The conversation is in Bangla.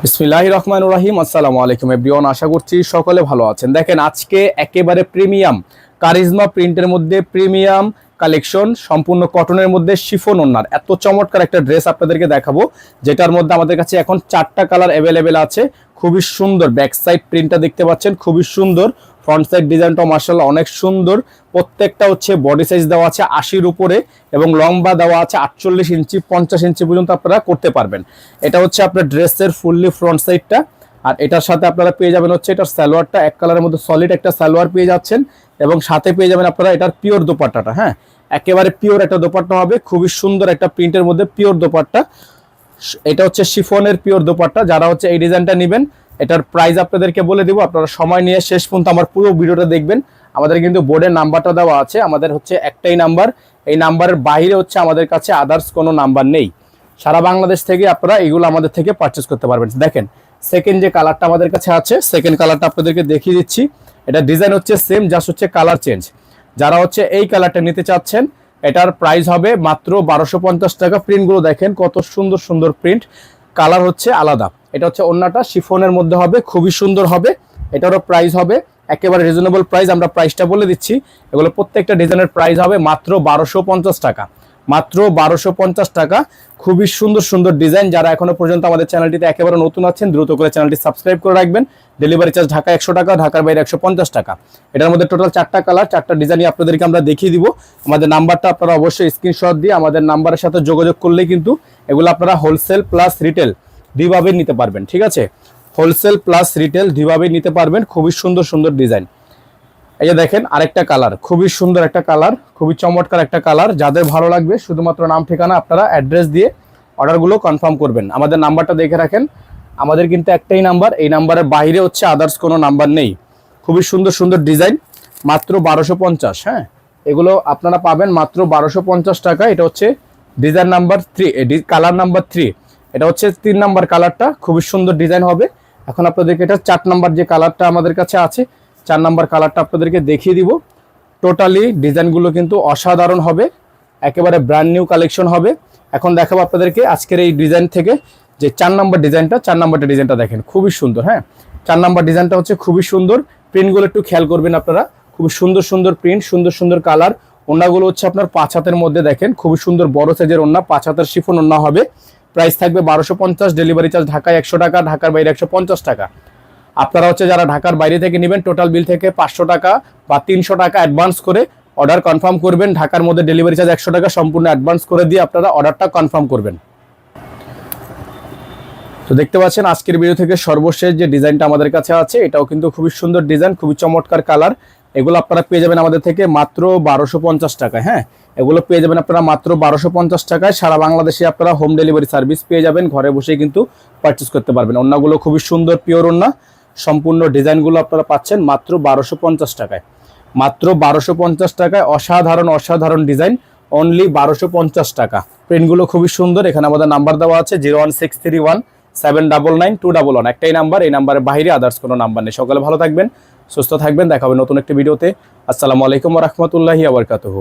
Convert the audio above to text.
বিসমিল্লাহির রহমানির রহিম। আসসালামু আলাইকুম এভরিওয়ান, আশা করছি সকলে ভালো আছেন। দেখেন, আজকে একেবারে প্রিমিয়াম কারিজমা প্রিন্টের মধ্যে প্রিমিয়াম কালেকশন, সম্পূর্ণ কটনের মধ্যে শিফন ওড়নার এত চমৎকার একটা ড্রেস আপনাদেরকে দেখাবো, যেটার মধ্যে আমাদের কাছে এখন 4টা কালার অ্যাভেলেবেল আছে। খুবই সুন্দর ব্যাক সাইড প্রিন্টটা দেখতে পাচ্ছেন, খুবই সুন্দর। ফ্রন্ট সাইড ডিজাইনটা মাশাআল্লাহ অনেক সুন্দর। প্রত্যেকটা হচ্ছে বডি সাইজ দেওয়া আছে 80-র উপরে এবং লম্বা দেওয়া আছে 48 ইঞ্চি 50 ইঞ্চি পর্যন্ত আপনারা করতে পারবেন। এটা হচ্ছে আপনার ড্রেসের ফুললি ফ্রন্ট সাইডটা। আর এটার সাথে আপনারা পেয়ে যাবেন হচ্ছে এটার সালোয়ারটা, এক কালারের মধ্যে সলিড একটা সালোয়ার পেয়ে যাচ্ছেন এবং সাথে পেয়ে যাবেন আপনারা এটার পিওর দোপাট্টাটা। হ্যাঁ, একেবারে পিওর একটা দোপাট্টা হবে, খুবই সুন্দর একটা প্রিন্টের মধ্যে পিওর দোপাট্টা। এটা হচ্ছে শিফনের পিওর দোপাট্টা। যারা হচ্ছে এই ডিজাইনটা নেবেন, এটার প্রাইস আপনাদেরকে বলে দিব, আপনারা সময় নিয়ে শেষ পর্যন্ত আমার পুরো ভিডিওটা দেখবেন। আমাদের কিন্তু বোর্ডের নাম্বারটা দেওয়া আছে, আমাদের হচ্ছে একটাই নাম্বার। এই নাম্বারের বাইরে হচ্ছে আমাদের কাছে আদার্স কোনো নাম্বার নেই। সারা বাংলাদেশ থেকে আপনারা এগুলো আমাদের থেকে পারচেস করতে পারবেন। দেখেন, সেকেন্ড যে কালারটা আমাদের কাছে আছে, সেকেন্ড কালারটা আপনাদেরকে দেখিয়ে দিচ্ছি। এটা ডিজাইন হচ্ছে সেম, জাস্ট হচ্ছে কালার চেঞ্জ। যারা হচ্ছে এই কালারটা নিতে চাচ্ছেন, এটার প্রাইস হবে মাত্র 1250 টাকা। প্রিন্টগুলো দেখেন কত সুন্দর সুন্দর প্রিন্ট, কালার হচ্ছে আলাদা। এটা হচ্ছে ওড়নাটা শিফনের মধ্যে হবে, খুবই সুন্দর হবে। এটারও প্রাইস হবে একেবারে রিজনেবল প্রাইস, আমরা প্রাইসটা বলে দিচ্ছি। এগুলো প্রত্যেকটা ডিজাইনের প্রাইস হবে মাত্র 1250 টাকা, মাত্র 1250 টাকা। খুবই সুন্দর সুন্দর ডিজাইন। যারা এখনো পর্যন্ত আমাদের চ্যানেলটিতে একেবারে নতুন আছেন, দ্রুত করে চ্যানেলটি সাবস্ক্রাইব করে রাখবেন। ডেলিভারি চার্জ ঢাকা 100 টাকা, ঢাকার বাইরে 150 টাকা। এটার মধ্যে টোটাল 4টা কালার, 4টা ডিজাইনই আপনাদেরকে আমরা দেখিয়ে দিব। আমাদের নাম্বারটা আপনারা অবশ্যই স্ক্রিনশট দিয়ে আমাদের নাম্বারের সাথে যোগাযোগ করলেই কিন্তু এগুলো আপনারা হোলসেল প্লাস রিটেল দুইভাবে নিতে পারবেন। ঠিক আছে, হোলসেল প্লাস রিটেল দুইভাবে নিতে পারবেন। খুবই সুন্দর সুন্দর ডিজাইন। এই যে দেখেন আরেকটা কালার, খুবই সুন্দর একটা কালার, খুবই চমৎকার একটা কালার। যাদের ভালো লাগবে শুধুমাত্র নাম ঠিকানা আপনারা অ্যাড্রেস দিয়ে অর্ডারগুলো কনফার্ম করবেন। আমাদের নাম্বারটা দেখে রাখেন, আমাদের কিন্তু একটাই নাম্বার, এই নাম্বারের বাইরে হচ্ছে আদার্স কোনো নাম্বার নেই। খুবই সুন্দর সুন্দর ডিজাইন, মাত্র 1250। হ্যাঁ, এগুলো আপনারা পাবেন মাত্র 1250 টাকা। এটা হচ্ছে ডিজাইন নাম্বার 3, কালার নাম্বার 3। এটা হচ্ছে 3 নাম্বার কালারটা, খুবই সুন্দর ডিজাইন হবে। এখন আপনাদেরকে এটা 4 নাম্বার যে কালারটা আমাদের কাছে আছে, 4 নাম্বার কালারটা আপনাদেরকে দেখিয়ে দিব। টোটালি ডিজাইনগুলো কিন্তু অসাধারণ হবে, একেবারে ব্র্যান্ড নিউ কালেকশন হবে। এখন দেখাবো আপনাদেরকে আজকের এই ডিজাইন থেকে যে 4 নাম্বার ডিজাইনটা। 4 নাম্বারটা ডিজাইনটা দেখেন, খুবই সুন্দর। হ্যাঁ, 4 নাম্বার ডিজাইনটা হচ্ছে খুবই সুন্দর। প্রিন্টগুলো একটু খেয়াল করবেন আপনারা, খুবই সুন্দর সুন্দর প্রিন্ট, সুন্দর সুন্দর কালার। ওড়নাগুলো হচ্ছে আপনার 5 হাতের মধ্যে, দেখেন খুবই সুন্দর বড় সাইজের ওড়না, 5 হাতের শিফন ওড়না হবে। প্রাইস থাকবে 1250, ডেলিভারি চার্জ ঢাকায় 100 টাকা, ঢাকার বাইরে 150 টাকা। আপনারা হচ্ছে যারা ঢাকার বাইরে থেকে নেবেন, টোটাল বিল থেকে 500 টাকা বা 300 টাকা অ্যাডভান্স করে অর্ডার কনফার্ম করবেন। ঢাকার মধ্যে ডেলিভারি চার্জ 100 টাকা সম্পূর্ণ অ্যাডভান্স করে দিয়ে আপনারা অর্ডারটা কনফার্ম করবেন। তো দেখতে পাচ্ছেন আজকের ভিডিও থেকে সর্বশেষ যে ডিজাইনটা আমাদের কাছে আছে, এটাও কিন্তু খুবই সুন্দর ডিজাইন, খুবই চমৎকার কালার। এগুলো আপনারা পেয়ে যাবেন আমাদের থেকে মাত্র 1250 টাকায়। হ্যাঁ, এগুলো পেয়ে যাবেন আপনারা মাত্র 1250 টাকায়। সারা বাংলাদেশে আপনারা হোম ডেলিভারি সার্ভিস পেয়ে যাবেন, ঘরে বসে কিন্তু পারচেস করতে পারবেন। ওড়নাগুলো খুবই সুন্দর পিওর ওড়না, সম্পূর্ণ ডিজাইনগুলো আপনারা পাচ্ছেন মাত্র 1250 টাকায়। মাত্র 1250 টাকায় অসাধারণ অসাধারণ ডিজাইন, অনলি 1250 টাকা। প্রিন্টগুলো খুবই সুন্দর। এখানে আমাদের নাম্বার দেওয়া আছে 01631799211, একটাই নাম্বার, এই নাম্বারের বাইরে আদার্স কোনো নাম্বার নেই। সকালে ভালো থাকবেন, সুস্থ থাকবেন, দেখা হবে নতুন একটি ভিডিওতে। আসসালামু আলাইকুম ওয়া রাহমাতুল্লাহি ওয়া বারাকাতুহু।